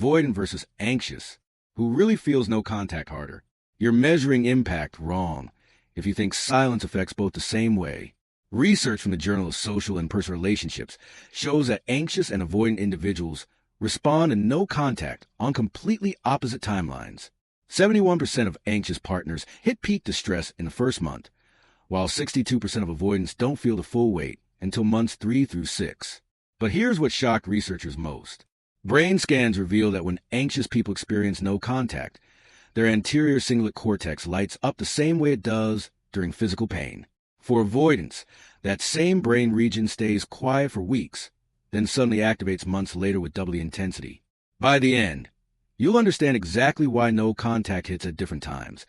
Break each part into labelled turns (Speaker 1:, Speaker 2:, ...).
Speaker 1: avoidant versus anxious. Who really feels no contact harder? You're measuring impact wrong if you think silence affects both the same way. Research from the Journal of Social and Personal Relationships shows that anxious and avoidant individuals respond to no contact on completely opposite timelines. 71% of anxious partners hit peak distress in the first month, while 62% of avoidants don't feel the full weight until months 3 through 6. But here's what shocked researchers most. Brain scans reveal that when anxious people experience no contact, their anterior cingulate cortex lights up the same way it does during physical pain. For avoidance, that same brain region stays quiet for weeks, then suddenly activates months later with double the intensity. By the end, you'll understand exactly why no contact hits at different times,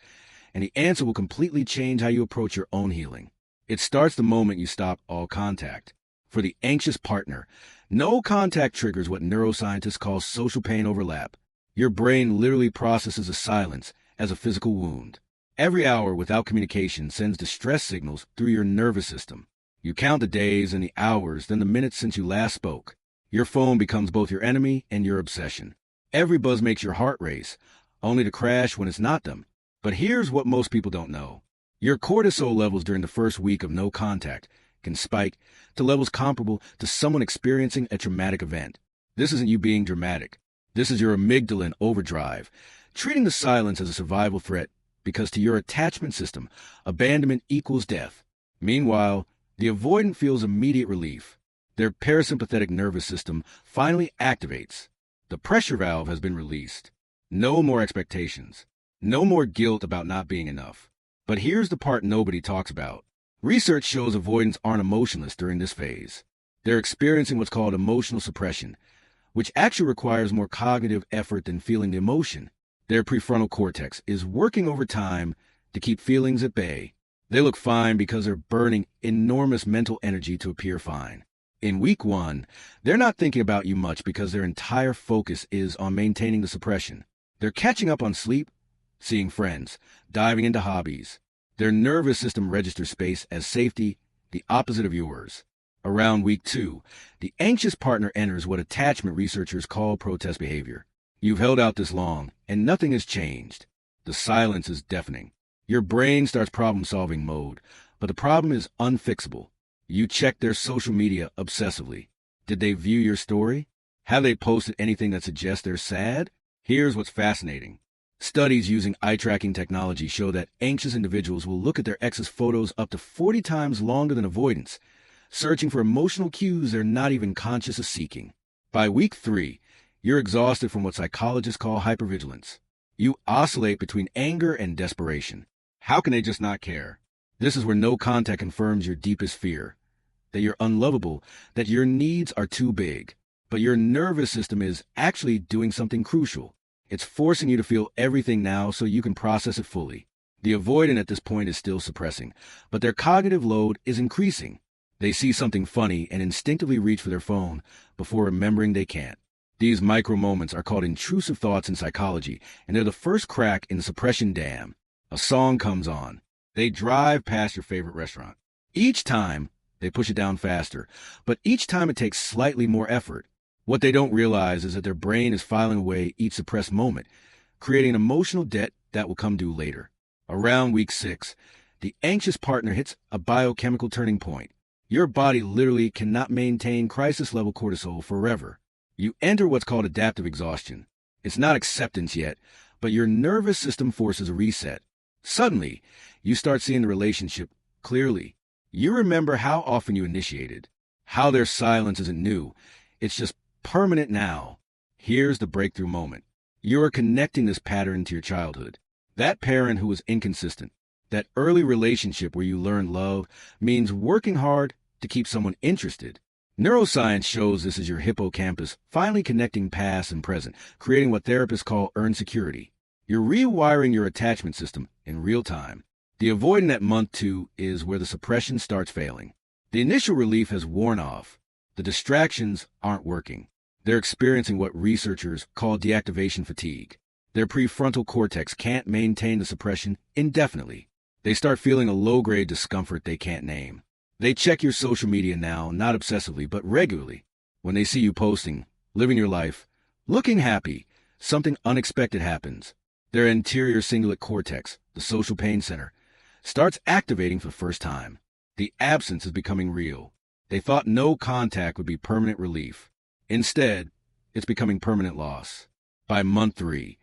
Speaker 1: and the answer will completely change how you approach your own healing. It starts the moment you stop all contact. For the anxious partner, no contact triggers what neuroscientists call social pain overlap. Your brain literally processes a silence as a physical wound. Every hour without communication sends distress signals through your nervous system. You count the days and the hours, then the minutes since you last spoke. Your phone becomes both your enemy and your obsession. Every buzz makes your heart race, only to crash when it's not them. But here's what most people don't know. Your cortisol levels during the first week of no contact can spike to levels comparable to someone experiencing a traumatic event. This isn't you being dramatic. This is your amygdala in overdrive, treating the silence as a survival threat because to your attachment system, abandonment equals death. Meanwhile, the avoidant feels immediate relief. Their parasympathetic nervous system finally activates. The pressure valve has been released. No more expectations. No more guilt about not being enough. But here's the part nobody talks about. Research shows avoidants aren't emotionless during this phase. They're experiencing what's called emotional suppression, which actually requires more cognitive effort than feeling the emotion. Their prefrontal cortex is working overtime to keep feelings at bay. They look fine because they're burning enormous mental energy to appear fine. In week 1, they're not thinking about you much because their entire focus is on maintaining the suppression. They're catching up on sleep, seeing friends, diving into hobbies. Their nervous system registers space as safety, the opposite of yours. Around week 2, the anxious partner enters what attachment researchers call protest behavior. You've held out this long, and nothing has changed. The silence is deafening. Your brain starts problem-solving mode, but the problem is unfixable. You check their social media obsessively. Did they view your story? Have they posted anything that suggests they're sad? Here's what's fascinating. Studies using eye-tracking technology show that anxious individuals will look at their ex's photos up to 40 times longer than avoidants, searching for emotional cues they're not even conscious of seeking. By week 3, you're exhausted from what psychologists call hypervigilance. You oscillate between anger and desperation. How can they just not care? This is where no contact confirms your deepest fear, that you're unlovable, that your needs are too big. But your nervous system is actually doing something crucial. It's forcing you to feel everything now so you can process it fully. The avoidant at this point is still suppressing, but their cognitive load is increasing. They see something funny and instinctively reach for their phone before remembering they can't. These micro moments are called intrusive thoughts in psychology, and they're the first crack in the suppression dam. A song comes on. They drive past your favorite restaurant. Each time, they push it down faster, but each time it takes slightly more effort. What they don't realize is that their brain is filing away each suppressed moment, creating an emotional debt that will come due later. Around week 6, the anxious partner hits a biochemical turning point. Your body literally cannot maintain crisis-level cortisol forever. You enter what's called adaptive exhaustion. It's not acceptance yet, but your nervous system forces a reset. Suddenly, you start seeing the relationship clearly. You remember how often you initiated, how their silence isn't new. It's just permanent now. Here's the breakthrough moment. You're connecting this pattern to your childhood. That parent who was inconsistent, that early relationship where you learned love, means working hard to keep someone interested. Neuroscience shows this is your hippocampus finally connecting past and present, creating what therapists call earned security. You're rewiring your attachment system in real time. The avoidant at month 2 is where the suppression starts failing. The initial relief has worn off. The distractions aren't working. They're experiencing what researchers call deactivation fatigue. Their prefrontal cortex can't maintain the suppression indefinitely. They start feeling a low-grade discomfort they can't name. They check your social media now, not obsessively, but regularly. When they see you posting, living your life, looking happy, something unexpected happens. Their anterior cingulate cortex, the social pain center, starts activating for the first time. The absence is becoming real. They thought no contact would be permanent relief. Instead, it's becoming permanent loss. By month 3,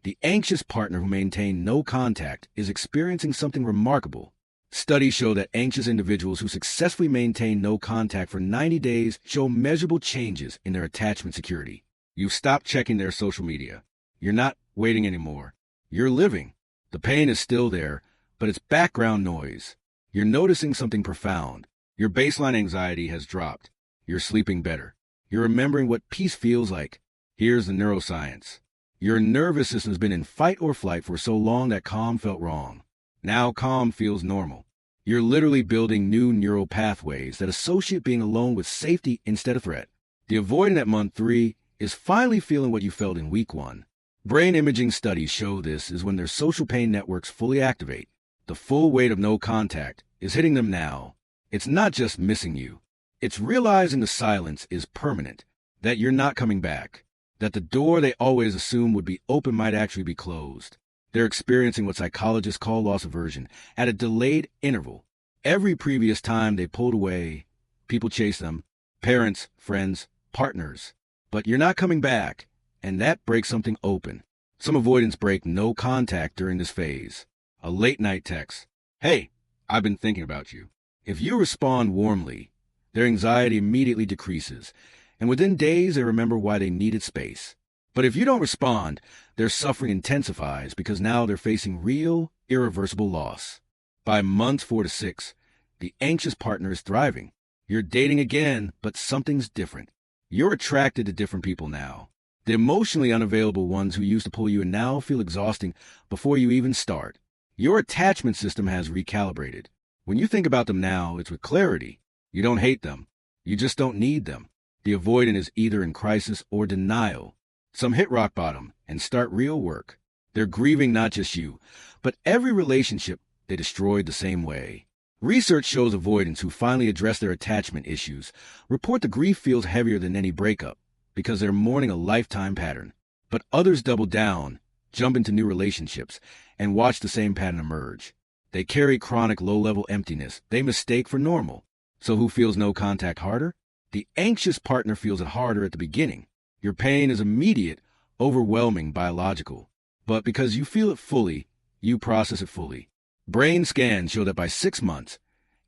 Speaker 1: the anxious partner who maintained no contact is experiencing something remarkable. Studies show that anxious individuals who successfully maintain no contact for 90 days show measurable changes in their attachment security. You've stopped checking their social media. You're not waiting anymore. You're living. The pain is still there, but it's background noise. You're noticing something profound. Your baseline anxiety has dropped. You're sleeping better. You're remembering what peace feels like. Here's the neuroscience. Your nervous system has been in fight or flight for so long that calm felt wrong. Now calm feels normal. You're literally building new neural pathways that associate being alone with safety instead of threat. The avoidant at month 3 is finally feeling what you felt in week 1. Brain imaging studies show this is when their social pain networks fully activate. The full weight of no contact is hitting them now. It's not just missing you. It's realizing the silence is permanent, that you're not coming back, that the door they always assumed would be open might actually be closed. They're experiencing what psychologists call loss aversion at a delayed interval. Every previous time they pulled away, people chase them, parents, friends, partners. But you're not coming back, and that breaks something open. Some avoidants break no contact during this phase. A late-night text. Hey, I've been thinking about you. If you respond warmly, their anxiety immediately decreases, and within days they remember why they needed space. But if you don't respond, their suffering intensifies because now they're facing real, irreversible loss. By months 4 to 6, the anxious partner is thriving. You're dating again, but something's different. You're attracted to different people now. The emotionally unavailable ones who used to pull you in now feel exhausting before you even start. Your attachment system has recalibrated. When you think about them now, it's with clarity. You don't hate them. You just don't need them. The avoidant is either in crisis or denial. Some hit rock bottom and start real work. They're grieving not just you, but every relationship they destroyed the same way. Research shows avoidants who finally address their attachment issues report the grief feels heavier than any breakup because they're mourning a lifetime pattern. But others double down, jump into new relationships, and watch the same pattern emerge. They carry chronic low-level emptiness they mistake for normal. So who feels no contact harder? The anxious partner feels it harder at the beginning. Your pain is immediate, overwhelming, biological. But because you feel it fully, you process it fully. Brain scans show that by 6 months,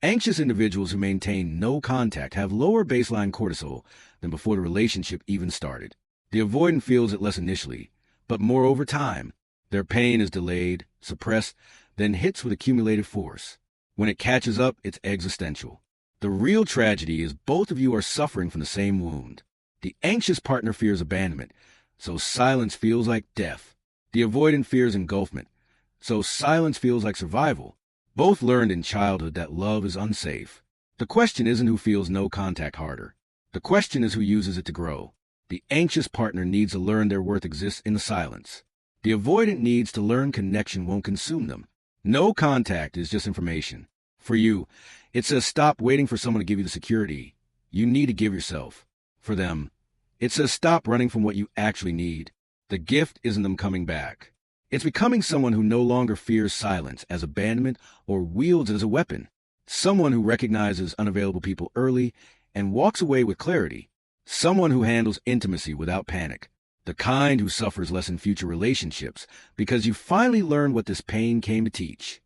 Speaker 1: anxious individuals who maintain no contact have lower baseline cortisol than before the relationship even started. The avoidant feels it less initially, but more over time. Their pain is delayed, suppressed, then hits with accumulated force. When it catches up, it's existential. The real tragedy is both of you are suffering from the same wound. The anxious partner fears abandonment, so silence feels like death. The avoidant fears engulfment, so silence feels like survival. Both learned in childhood that love is unsafe. The question isn't who feels no contact harder. The question is who uses it to grow. The anxious partner needs to learn their worth exists in the silence. The avoidant needs to learn connection won't consume them. No contact is just information. For you, it says stop waiting for someone to give you the security you need to give yourself. For them, it says stop running from what you actually need. The gift isn't them coming back. It's becoming someone who no longer fears silence as abandonment or wields it as a weapon. Someone who recognizes unavailable people early and walks away with clarity. Someone who handles intimacy without panic. The kind who suffers less in future relationships because you finally learned what this pain came to teach.